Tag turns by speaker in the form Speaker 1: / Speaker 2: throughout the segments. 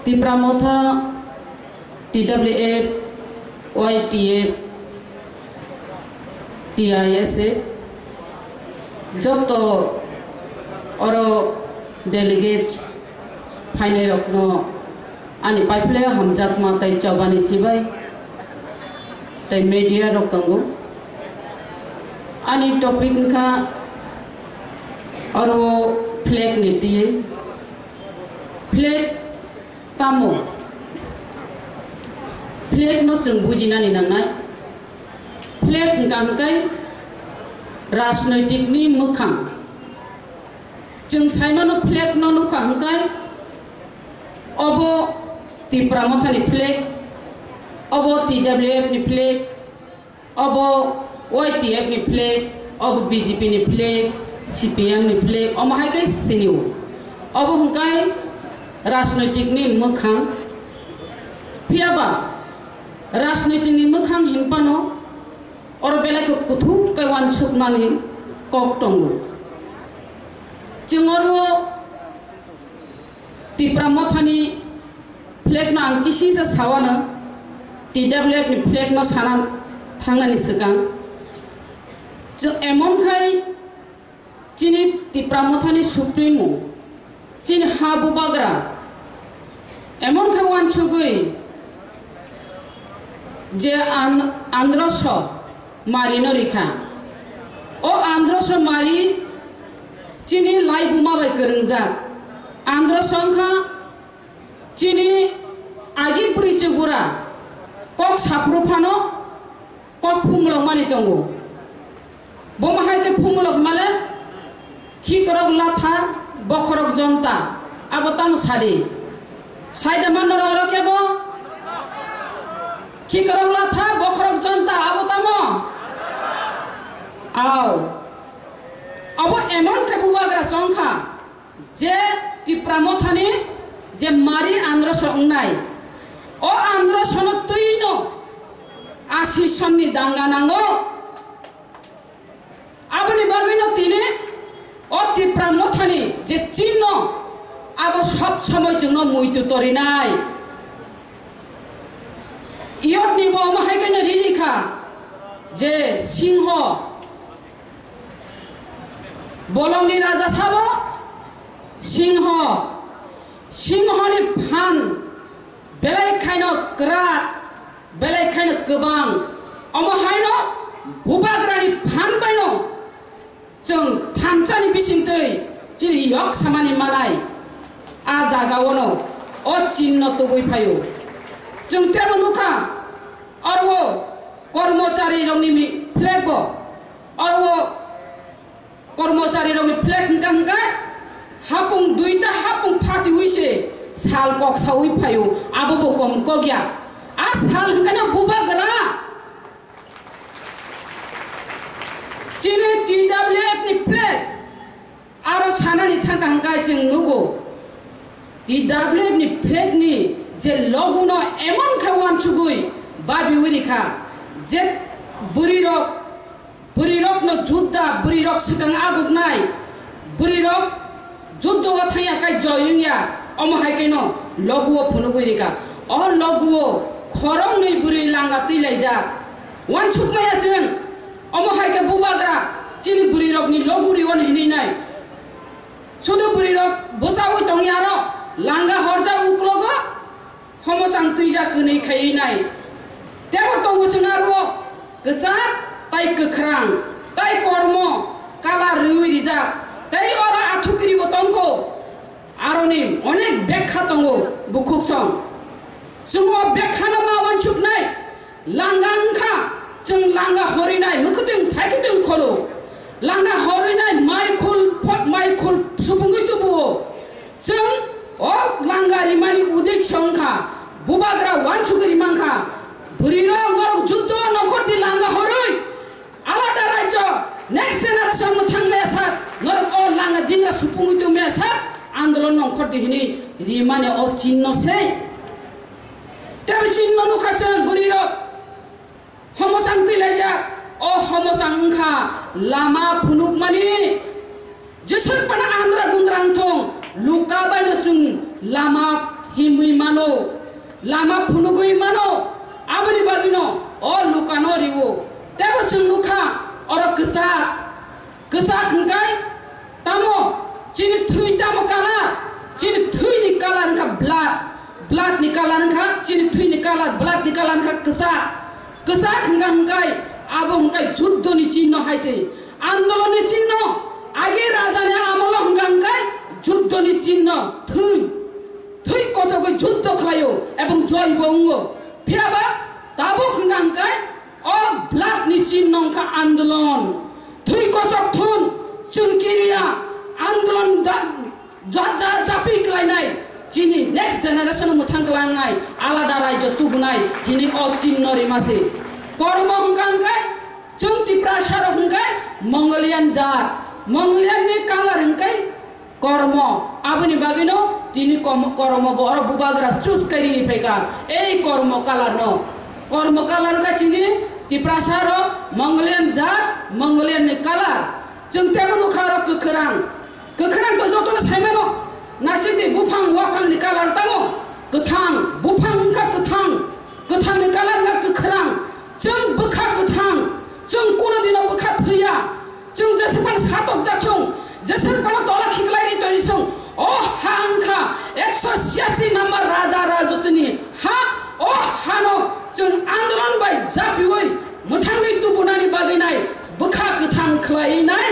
Speaker 1: Tipramotha TWF YTF TISA joto oro delegates final rokno ani pipeline hamjak ma tai chabani chibai tai media rok tongo ani topic kha oro flag niti flag tamo flag no sung bujinani nangai flag ngangkai राजनैतिक नि मुखां जों साइमानो flag न नुखा हंकाय अबो तिप्रामथानि flag अबो TWF नि flag अबो YTF नि flag अबो BJP नि flag CPM नि flag अमहायकै सिनिउ अबो हंकाय राजनैतिक नि मुखां फियाबा राजनैतिक नि मुखां हिनपानो और बेला के कुथु कैवान सुकनानि कक दंगो जोंरो तिप्रामथानि फ्लेग ना आंकिसि जा सावानो TWF नि फ्लेग न साना थांनानि सिगां जों एमनखाय जिनि तिप्रामथानि सुप्रिमो जिनि हाबु बाग्रा एमनखाय वान सुगै जे आंध्रस मारी न रिखा ओ आंध्रस मारी चिनी लाई बुमा बाय करंजा आंध्रस अंखा चिनी आगि पुरिसे गुरा कक साप्रुफानो कक फुमलक मानि दंगो बमाहाय के फुमलक माले खिकरक लाथा बखरक जनता आबताम सारि साइदा मानर अरकेबो खिकरक लाथा बखरक जनता आबतामो आओ अब एमन खेबुबाग्रा संखा जे तिप्रामथानि जे मारी आंध्रस अंनाय ओ आंध्रस न तुइनो 80 सननि दांगा नांगो आबनि बागैनो तिने ओ तिप्रामथानि जे चिन्ह आबो सब समय जोंनो मुइतु तरिनाय इयतनि बो माहायकैनो रिलिखा जे सिंह बोलंनि राजा साबो सिंह सिंहनि फान बेलायखायनो ग्रात बेलायखायनो गोबां अमहायनो बुबाग्रानि फान बायनो जों थानसानि बिसिंतै जिनि यक सामानि मानाय आ जागावनो अ चिन्ह तुबै फायो जों तेबो नुखा अरवो कर्मचारी रंनि फ्लेग बो अरवो कर्मचारी रंनि फ्लेग हंका हापुं दुईटा हापुं फाति हुइसे साल कक साउइ फायो आबो कम कगिया आ साल हंकानो बुबाग्रा चिनि TWF नि फ्लेग आरो सानानि थांका हंका जों नुगो TWF नि फ्लेग नि जे लगुनो एमन खावान सुगुइ बाबि उरिखा जे बुरिरक न जुद्धा बुरिरक सिगां आगुगनाय बुरिरक जुद्ध थाया काय जयिंया अमहायकेनो लगुओ फुनुगुरिका अ लगुओ खरं नै बुरि लांगा तिलायजा वान सुकमाया जों अमहायके बुबाग्रा चिनि बुरिरक नि लगुरि वन हिनैनाय सुदु बुरिरक बसावै तंयारो लांगा हरजा उक्लगो हमसां तुइजा कनै खायैनाय तेबो तंगो जोंआरो गजा ताइ गोख्रां ताइ कर्म काला रुइरिजा ताइ अर आथुकिरि बतंखो आरोनि अनेक बेखा तंगो बुखुकसं जों बेखाना मावन सुकनाय लांगांखा जों लांगा हरिनाय मुखुतिं फायखुतिं खलो लांगा हरिनाय माइखुल सुफुंगैतुबो जों ओ लांगारि मानि उदै संखा बुबाग्रा वान सुगरि मांखा बुरिनो गरौ जुद्ध नखरति लांगा हरै आलादा राज्य नेक्स्ट जेनारेशन थांमेसा नरक ओ लांगा दिंगा सुफुंगैतु मेसा आंदोलन नखरति हिनि रिमाने ओ चिन्ह से तेबे चिन्ह नुखासन बुरिनो हमसां तिलायजा ओ हमसांखा लामा फुनुक मानि जेसर पण आंद्रा गुंद्रां थं लुका बायनो जों Lama himui mano lama phunugui mano aboni bagino o lukano riwo tebo chung lukha oro kesa khangkai tamo chini thui tamo kala chini thui ni kala ka blood ni kala ka chini thui ni kala blood ni kala ka kesa khangkai abo hangkai juddho ni chinno haise andolon ni chinno age raja ne amolo hangkai juddho ni chinno thui kojogo juddho khlayo ebong joy bongo phiaba tabo khangkai o blood ni chinno ka andolon thui kojok thun chunkiria andolon jada japi klainai chini next generation muthang klangai alada raijo tubnai hini o chinno ri mase kormo hangkai chung tiprasar hangkai Mongolian jat Mongolian ni kalar hangkai kormo aboni bagino tini kormo bo oro bubagra choose kari peka ei kormo kalar ka chini tiprasar Mongolian jat Mongolian ni kalar chung tebonu kharo kekerang to joto na saimeno nasidi bufang wafang ni kalar tamo kethang bufang ka kethang ni kalar ka kekerang chung bukha kethang chung kono dino bukha thuya chung jesepan satok jathong jesepan tola khiklai ni torisong o hangkha 186 number raja rajotni ha o hano chung andolon bai japi oi muthangai tubunani baginai bukha kethang khlainai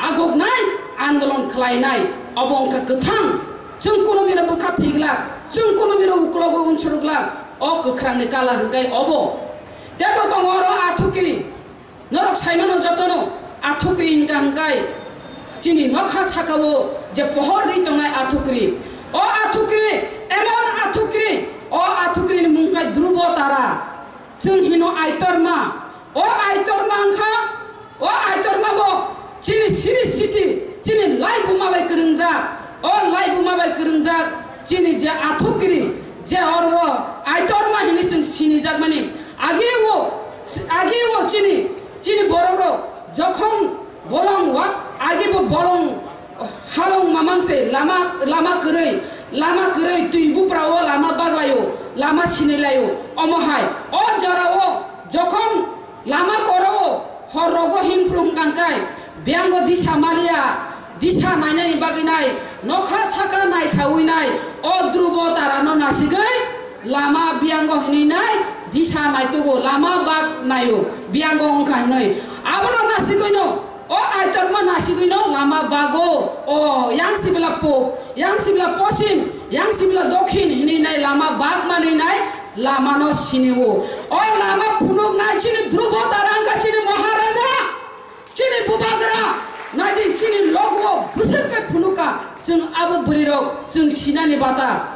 Speaker 1: agognai andolon khlainai obongka kethang chung kono dino bukha thigla chung kono dino uklogo unchurugla o kekrang ni kalar hangkai obo tebo tongoro athukiri norok saimano jotono athukiri hingkai chini nokha sakao je pohor ri tongai athukiri o athukiri emon athukiri ni mungkai drubo tara chung hino aitorma o aitorma bo chini siri city chini live buma bai kerengja chini je athukiri je orwo aitorma hini chung sini jagmani agewo chini bororo jokhon bolong wak agebo bolong halong mamangse lama kerei tuibu prao lama baglayo lama sinelayo omohai o jarao jokhon lama korao horogo himprung kangkai biango disha malia disha nainai baginai nokha saka nai sawinai o drubo tarano nasigai lama biango hininai disha naitugo lama bag nayo biango ongkai nai abono nasikoino o aitorma nasikoino lama bago o yang sibla posim yang sibla dokhin hininai lama bag maninai lama no sinewo o lama punok nai chini drubo tarangka chini maharaja chini bubagra nadi chini logo busenka punuka chung abu buriro chung sinani bata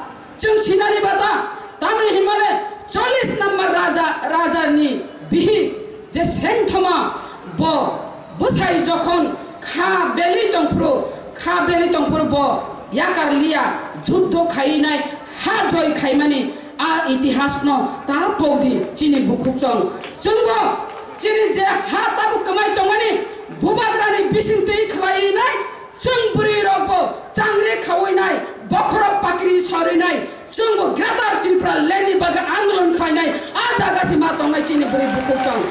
Speaker 1: tamri himale 40 number raja ni bihi je sengthoma bo busai jokhon kha beli tongpro bo yakar liya juddho khainai ha joy khaimani a itihas no ta podi chini bukhukchong chungbo chini je ha tabu kamai tongani bubagrani bisingtei khlainai chungpuri robo changre khawinai bokhorok pakri sorinai chungbo gratar tripura leni baga andolon khainai a jagasi ma tongai chini buri bukhukchong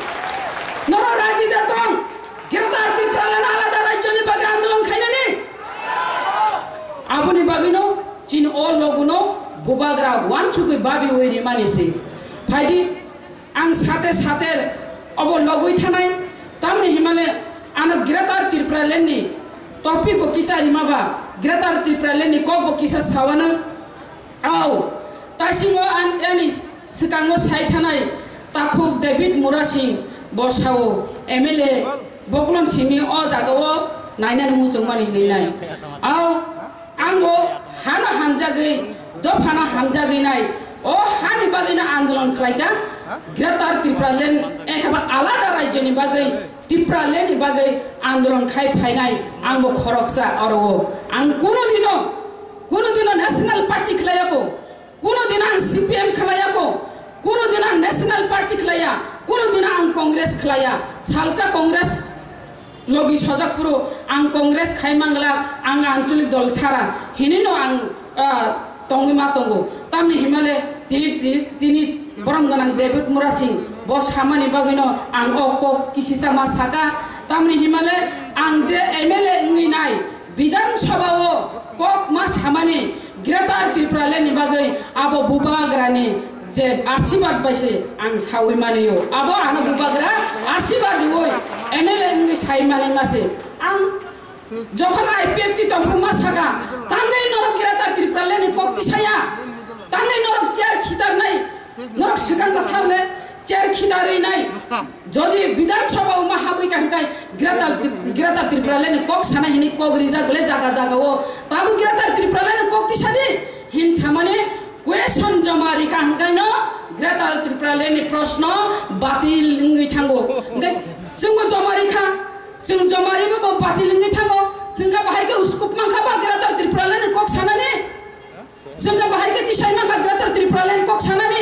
Speaker 1: noro raji datong gratar tripura lena alada rajyoni baga andolon khainani abuni bagino chini o loguno bubagra wansukui babi oiri manise phaidi ang sate obo logui thanai tamni himale ana gratar tripura leni topi bo kisa rimaba gratar tripura leni ko bo kisa sawana au tasingo an enis sikango sai thanai takhuk David Murasi bosao MLA boklon simi o jagao naina mujungmani nai au ango hana hamjagei dofana hamjagei nai o hani bagina andolon khlaika gratar tripura len ekaba alada rajyoni bagai tripura leni bagai andolon khai phainai angbo khoroksa oro ang kono dino national party khlayako kono dino ang CPM khlayako kono dino ang national party khlaya kono dino ang congress khlaya salcha congress logi sojakpuro ang congress khai mangla ang ancholik dol chara hinino ang tongi ma tongo tamni himale tini borom ganang David Murasing bos hamani bagino ang oko kisi sama saka tamni himale ang je MLA ngi nai Bidan Sabha kok mas hamani Greta Tripura ni bagai abo bubagrani je arsibat baise ang sawi maniyo abo ana bubagra arsibat dioi MLA ngi sai mani mase ang যখন IPFT তফরমা Saga তাঙ্গাই নরক greater Tripura লেনি কক্তি সায়া তাঙ্গাই নরক chair খিতার নাই নরক সিকাঙ্গা সামনে chair খিতারই নাই যদি বিধানসভা উমা হাবই কাঙ্কাই গ্রেটার ত্রিপুরা লেনি কক সানা হিনি কক রিজা গলে জাগা জাগা ও তাবু গ্রেটার ত্রিপুরা লেনি কক্তি সানি হিন সামানে কোয়েশন জমারি কাঙ্কাই ন গ্রেটার ত্রিপুরা লেনি প্রশ্ন বাতিল নই থাঙ্গো जों जमारि खा जों जमारि बो पार्टी लिंनि थांगो जोंखा बाहाय के उसकुप मांखा बा ग्रेटार त्रिपुरा लेनि कक सानानि जोंखा बाहाय के तिसाय मांखा ग्रेटार त्रिपुरा लेनि कक सानानि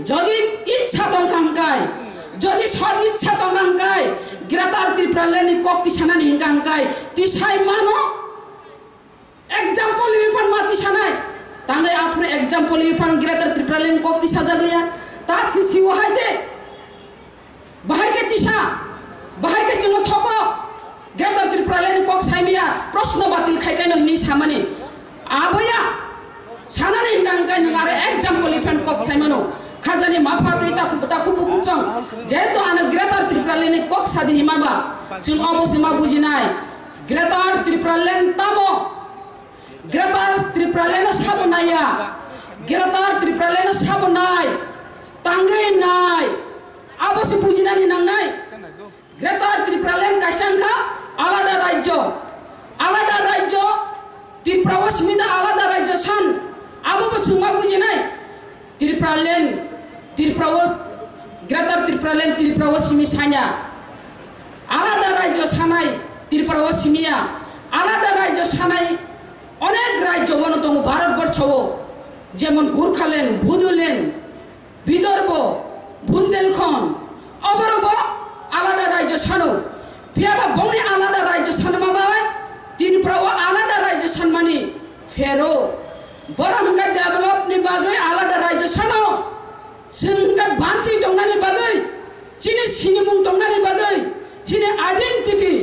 Speaker 1: যদি ইচ্ছা দংকাঙ্কাই যদি সদ ইচ্ছা দংকাঙ্কাই গ্রেটার ত্রিপুরা লেনি কক্তি সানানি হিংকাঙ্কাই তিসাই মানো एग्जाम्पल विफान माती सानाय तांगाय आफुर एग्जाम्पल विफान ग्रेटार त्रिपुरा लेनि कक्ति साजागलिया ताछि सिवहाय जे बाहाय के तिसा बाहाय के जों थक ग्रेटार त्रिपुरा लेनि कक साइमिया प्रश्न बातिल खायखायनो हिनि सामानि आबैया सानानि हिंकांकाय नों आरो एग्जाम्पल विफान कक साइमानो खाजानि माफादै ताकु बुकुजों जेहेतु आनो ग्रेटार त्रिपुरा लेनि कक सादि हिमाबा जों अबसे मा बुजिनाय ग्रेटार त्रिपुरा लेनि तामो ग्रेटार त्रिपुरा लेनि साबनाया ग्रेटार त्रिपुरा लेनि साबनाय तांगाय नाय अबसे बुजिनानि नांनाय ग्रेटार त्रिपुरा लेनि कायसांखा आलादा राज्य त्रिपुरा अस्मिता आलादा राज्य सान आबो सुमा बुजिनाय त्रिपुरा लेनि ग्रेटार त्रिपुरा लेनि त्रिपुरा अस्मि सान्या आलादा राज्य सानाय त्रिपुरा अस्मिया आलादा राज्य सानाय अनेक राज्य मन दङ भारतबर्षआव जेमन गुरखालेण्ड बुदुलेण्ड विदर्भ बुन्देलखंड अबरबो आलादा राज्य सानो फियाबा बंनि आलादा राज्य सानमाबाय त्रिपुराव आलादा राज्य सानमानि फेरो बरहंका डेभलपनि बागै आलादा राज्य सानो जोंका बान्थि दंनानि बागै चिनि सिनिमुं दंनानि बागै चिनि आइडेन्टिटी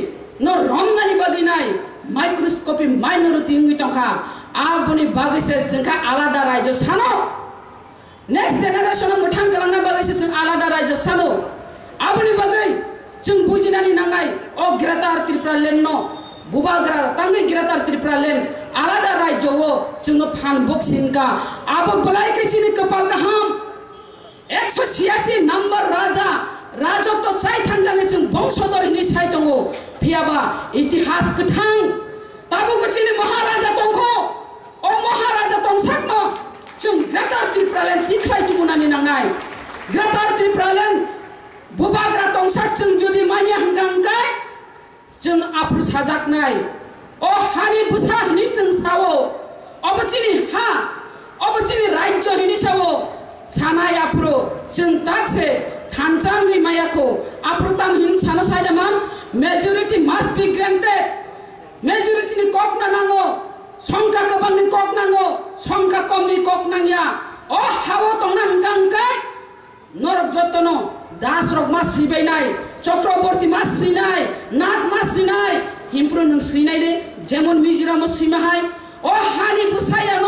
Speaker 1: न रंनानि बागै नाय माइक्रोस्कोपी माइनरिटी इंगि तंखा आबनि बागैसे जोंखा आलादा राज्य सानो नेक्स्ट जेनेरेशन मोथां खालामना बागैसे जों आलादा राज्य सानो आबनि बागै जों बुजिनानि नांगाय अ ग्रेटार त्रिपुरा लेण्ड न बुबाग्रा तांगै ग्रेटार त्रिपुरा लेण्ड आलादा राज्यआव जोंनो फान बक्सिनका आबो बलायकै चिनि कपाल गाहाम 186 नम्बर राजत्व चाय थांजाने जों बंशधर हिनि साय दङ फियाबा इतिहास गोथां ताबो बचिनि महाराजा दंखो अ महाराजा दंसाकनो जों ग्रेटार त्रिपुरा लेण्ड तिख्लाय दुमुनानि नांनाय ग्रेटार त्रिपुरा लेण्ड बुबाग्रा दंसाक जों जुदि मानिया हंगांगाय जों आफुर साजाकनाय अ हानि बुसा हिनि जों सावो अबचिनि हा अबचिनि राज्य हिनि सावो सानाय आफुरो जों ताकसे थानचांगि मायाखौ आफुरताम हिन सानो सायदामान majority must be granted majority नि कक ना नांगो संख्या गोबांनि कक नांगो संख्या कमनि कक नांगिया अ हावो तंना हंगांगाय नरक जतनो दासरक मा सिबायनाय चक्रवर्ती मा सिनाय नाथ मा सिनाय हिमप्रो नों सिनाय दे जेमन मिजोराम सिमाहाय अ हानि बुसाया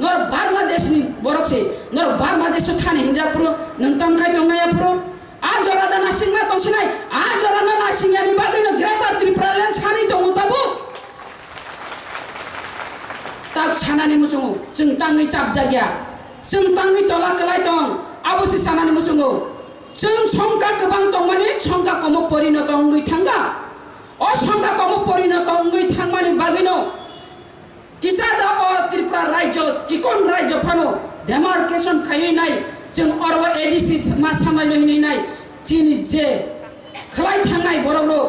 Speaker 1: नरक बांग्लादेशनि बरकसे नरक बांग्लादेश थाने हिनजाफोर नोंताम खाय दंनायाफोर आ जरादा नासिंमा दंसिनाय आ जराना नासिंयानि बागैनो ग्रेटार त्रिपुरा लेण्ड सानै दङ ताबो ताक सानानि मुसुङो जों तांगै चाबजागिया जों तांगै तला कलाय दं आबोसे सानानि मुसुङो जों संख्या गोबां दं माने संख्या कम परिणत अंगै थांगा अ संख्या कम परिणत अंगै थांमानि बागैनो किसा दा अ त्रिपुरा राज्य चिकन राज्य फानो डेमार्केशन खायनाय जों अरबा एडीसी मा सामलायनो हिनाय चिनि जे खलाय थांनाय बररो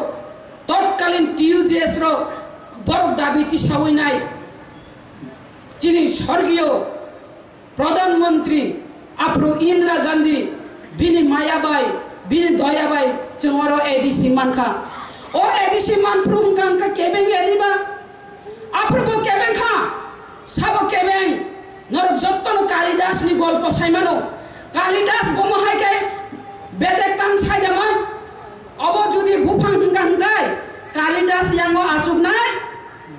Speaker 1: तत्कालीन टीयूजेएस रो बरक दाबि तिसावैनाय चिनि स्वर्गीय प्रधानमंत्री आफरो इंदिरा गांधी बिनि मायाबाई बिनि दयाबाई जों अर एडीसी मानखा ओ एडीसी मानफ्रु हंकांका केबें एदिबा आफरबो केबें खा साबो केबें নরক যত্ন কালিদাস নি গল্প সাইমানো কালিদাস বমহাইকে বেদেক তান সাইদামান অব যদি বুফাং গাঙ্গাই কালিদাস ইয়াঙ্গ আসুক নাই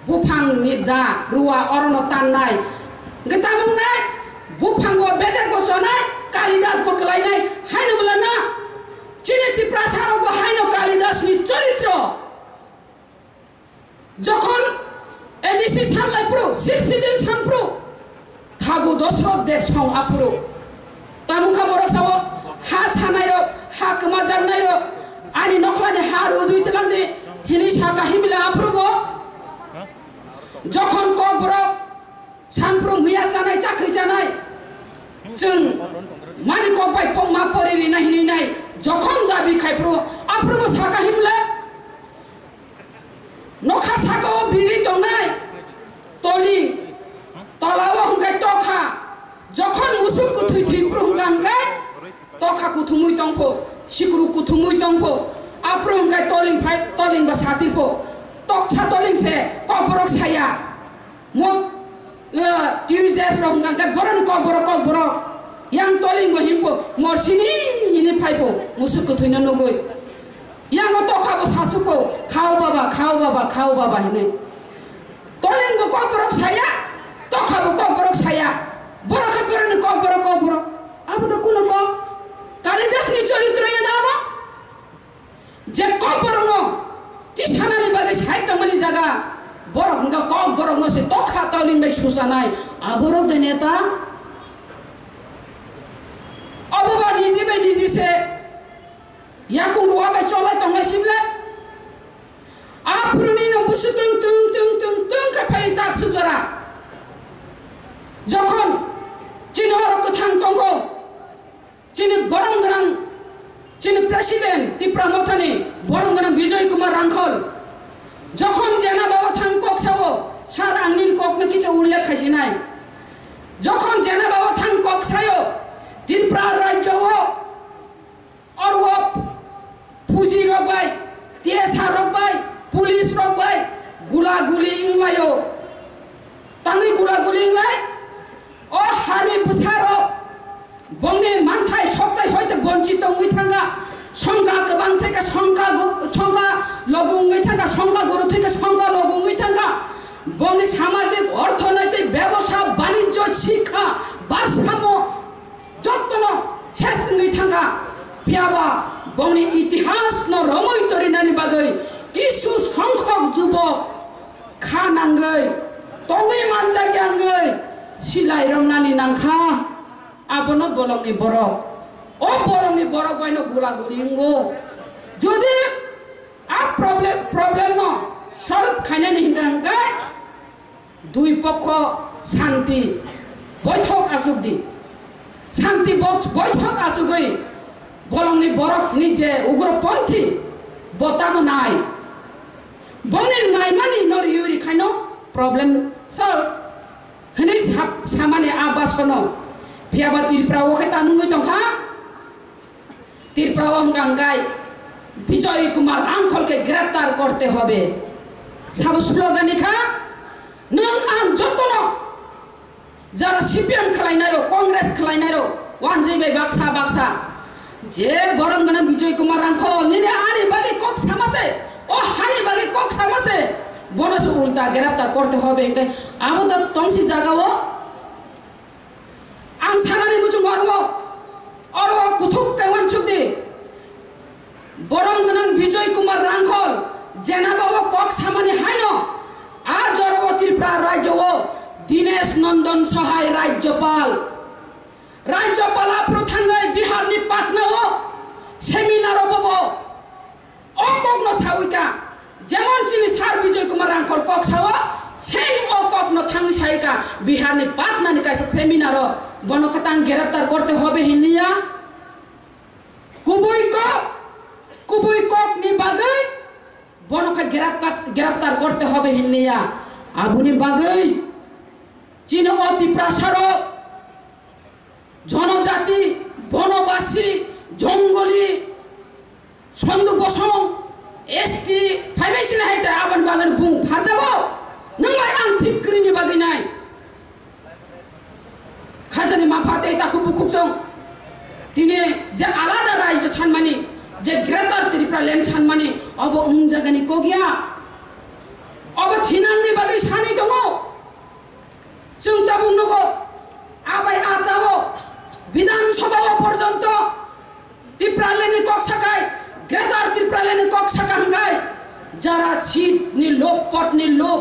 Speaker 1: বুফাং নি দা রুয়া অরণ তান নাই গতামুং নাই বুফাং ও বেদেক বসনাই কালিদাস বকলাই নাই হাইনো বলা না চিনি ত্রিপুরা সারো হাইনো কালিদাস নি চরিত্র যখন এডিসি সামলাই পুরো 60 দিন সামপ্রু থাগু দশরথ দেব সং আপুরো তামুখা বড় সাব হা সানাইরো হা কমা জানাইরো আনি নখলানি হা রুজুইতে লান্দে হিনি সাকা হিমিলা আপুরব যখন কবর সানপ্রু মিয়া জানাই চাকরি জানাই जों मानि कबाय पमा परेरि नाहिनि नाय जखन दाबि खायप्रो आप्रबो साका हिमले नखा साकाओ बिरि दंनाय तलि तलाव हंगाय तखा जखन मुसु कुथुइ थिप्रो हंगाय तखा कुथुमुइ तंफो सिक्रु कुथुमुइ तंफो आप्रो हंगाय तलिं फाय तलिं बा सातिफो तखसा तलिं से कबरक साया मत टिउजेस रंगांगा बरन cover yang toling mo himpo morsini ini paipo musuk kuthina nogoi yang to khabo sasupo khao baba ini toling bo koborok saya to khabo koborok saya borok beron koborok abu to kuno ko kalidas ni চরিত্র ya dama je koborno tisanani bage saitang mani jaga borok nga koborok no se to kha toling bai susanai aborok de neta अबुबा निजी बे निजी से याकुं रुआ बे चोला तंगा सिमले आपुरनी न बुसु तुं का phi ताक सुजरा जखन चिनि हरक थां तंगो चिनि बरंगरां चिनि प्रेसिडेंट टिप्रा मथानि बरंगरां विजय कुमार रांखल जखन जेना बाबा थां कक्साओ सार आंनि ककनो किछ उल्लेख खाइसिनाय जखन जेना बाबा थां कक्सायो त्रिपुरा राज्य हो और वो फौजी रोकबाय टीएसआर रोकबाय पुलिस रोकबाय गुला गुली इंगलायो तांगि गुला गुली इंगलाय ओ हारि बुसारो बंगनि मानथाय सप्ताय हयतो बंचित उइ थांगा संगा गोबां थेका संगा लगु उइ थांगा संगा गुरु थेका संगा लगु उइ थांगा बंगनि सामाजिक अर्थनैतिक व्यवसाय वाणिज्य शिक्षा भाषामो যত্ন শেষ নই থাকা পিয়াবা বংনি ইতিহাস ন রমই তরিনানি বাগৈ কিছু সংখ্যক যুবক খানাঙ্গৈ তঙ্গৈ মানজা গ্যাঙ্গৈ সিলাই রংনানি নাংখা আবনো বলংনি বরক ও বলংনি বরক গয়নো গুলাগুলি ইঙ্গো যদি আ প্রবলেম ন সলভ খাইনানি হিংগাঙ্গাই দুই পক্ষ শান্তি বৈঠক আজুক দি শান্তি বৈঠক আচুগৈ বলংনি বরক নিজে উগ্রপন্থী বতানো নাই বংনি নাইমানি নর ইউরি খাইনো প্রবলেম সলভ হনি সামানি আবাসনো ফিয়াবা ত্রিপুরা ওখাই তানুঙ্গই তংখা ত্রিপুরা গাঙ্গাই বিজয় কুমার রাংখলকে গ্রেপ্তার করতে হবে সাব স্লোগানি খা নং আং যতন যারা সিপিএম খেলাইনারো কংগ্রেস খেলাইনারো ওয়ানজিবাই বাক্সা যে বরংগনা বিজয় কুমার রাংখল নিনে আনি বাগে কক সামাসে ও হানি বাগে কক সামাসে বনস উল্টা গ্রেপ্তার করতে হবে আমাদের তংসি জাগাও আং সানানি মুচু মরব আর কুথুক কেমন চুক্তি বরংগনা বিজয় কুমার রাংখল জেনা বাবা কক সামানি হাইনো আর জরব ত্রিপুরা রাজ্য দীনেশ নন্দন সহায় রাজ্যপাল প্রথাঙ্গায় বিহার নি পাটনা সেমিনার বব অকগ্ন সাউইকা যেমন চিনি সার বিজয় কুমার রাংখল কক সাও সেম অকগ্ন থাং সাইকা বিহার নি পাটনা নি কাইসা সেমিনার বনখাতাং গ্রেপ্তার করতে হবে হিনিয়া কুবুই কক নি বাগৈ বনখা গ্রেপ্তার করতে হবে হিনিয়া আবুনি বাগৈ চীন অতি প্রাসার জনজাতি বনবাসী জঙ্গলি সন্দু বসং এসটি ফাইবেসি না হয়েছে আবান বাগান বুং ফার যাব নংলাই আং ঠিক করিনি বাগৈ নাই 하전이 마파테 다 국부국정 디네 제 알아다 라이저 찬만이 제 그레터 트리플랜 찬만이 어버 응자가니 거기야 어버 디난리 바기 산이 동어 증따북 누고 아바이 아자보 বিধানসভা পর্যন্ত ত্রিপ্রালেনি কক্সাকাই গ্রেটার ত্রিপ্রালেনি কক্সাকাঙ্গাই যারা সিট নি লোক পট নি লোক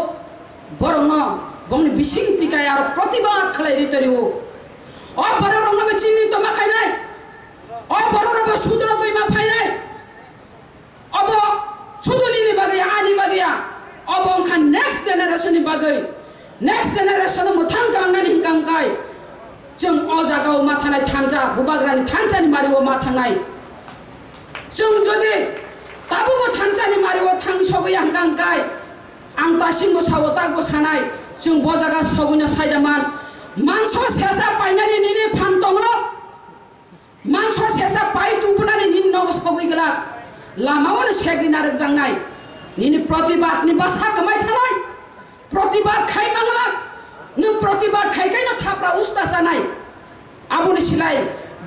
Speaker 1: বরং বংনি বিসিং টিকায় আর প্রতিবাদ খালাই রিতরিও অ বড় রংবে চিহ্নিত মাখাই নাই অ বড় রংবে সুদ্র কই মাফাই নাই অব সুদলিনি বাগে আনি বাগিয়া অব খান নেক্সট জেনারেশননি বাগে নেক্সট জেনারেশন মুথাং কাঙ্গানি হিংকাঙ্গাই जों अजागाव मा थानाय थांजा बुबाग्रानि थांजानि मारिव मा थांनाय जों जुदि दाबोबो थांजानि मारिव थांसगै हांगांगाय आं दासिमबो सावो दागबो सानाय जों बजागा सगैनो सायदामान मांस सेसा पाइनानि निनि फान दंलो मांस सेसा पाइ दुबुनानि निनि नगो सगैगला लामावनो सेग्रिना रगजांनाय निनि प्रतिबादनि बासा कमाय थानाय प्रतिबाद खायमांला नों प्रतिबाद खायखायनो थाफ्रा उस्ता जानाय आबुनि सिलाय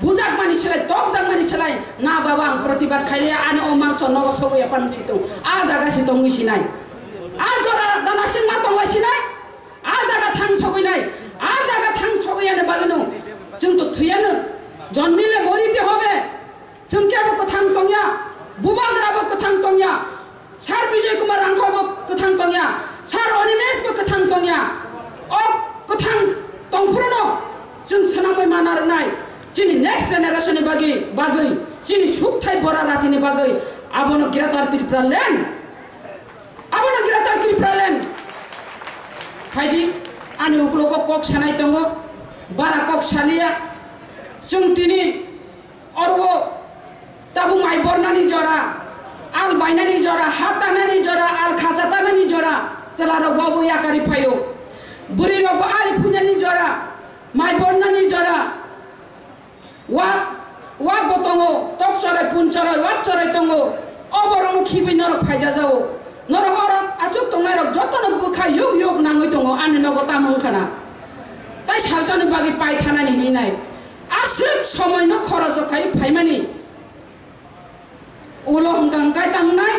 Speaker 1: बुजाक मानि सिलाय तक जां मानि सिलाय ना बाबा आं प्रतिबाद खायले आनि अ मांस नग सगैया पानुसितो आ जागासि दंगिसिनाय आ जरा दानासिं मा दंलायसिनाय आ जागा थां सगैनाय आ जागा थां सगैयानो बागनो जोंथ थैयानो जन्मिले मरिते হবে जों केबो कथां दंया बुबाग्राबो कथां दंया सार विजय कुमार रांखबो कथां दंया सार अनिमेशबो कथां दंया अ कथां दंफोरनो जों सोनांबाय मानारनाय जोंनि नेक्स्ट जेनेरेशननि बागै जोंनि सुखथाय बरा रायजोनि बागै आबोनो ग्रेटार त्रिपुरालेण्ड आबोनो ग्रेटार त्रिपुरालेण्ड फायदि आंनि उग्लगो कक सानाय दङ बारा कक सालिया जों दिनै अरबो दाबु माइ बरनानि जरा आल बायनानि जरा हा दानानि जरा आल खाजा दानानि जरा जेलारो बाबु याकारि फायो बुरी रब आली फुन्यानि जरा माइ बरनानि जरा वा बतंगो तक चराय पुन चराय वाक चराय तंगो अबरंग खिबि नरक फायजा जाओ नरक अरक आजुक तंगाय रक जतन बुखा युग युग नाङै दङ आनि नगता मंखाना ताइ सालजानि बागै पाइ थानानि हिनाय आसुक समयनो खरस खाय फायमानि उलो हंगांगाय तांनाय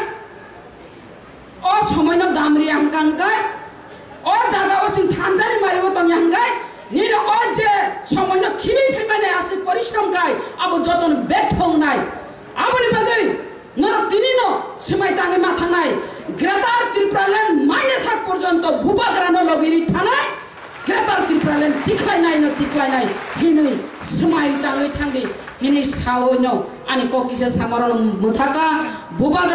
Speaker 1: अ समयनो दामरि हंगांगाय अ जागाव जों थानजानि मारिव दं हांगाय निनो अ जे समयनो खिबि फैमाने आसि परिश्रम गाय आबो जतन बेट होनाय आबोनि बागै नरक दिनिनो समाय ताङै मा थांनाय ग्रेटार त्रिपुरालेण्ड माइनास 7 पर्यन्त बुबाग्रानो लगैरि थानाय ग्रेटार त्रिपुरालेण्ड दिख्लायनाय हिनै समाय ताङै थांदि हिनै सावनो आनि ककिसे सामरन मुथाका बुबाग्रा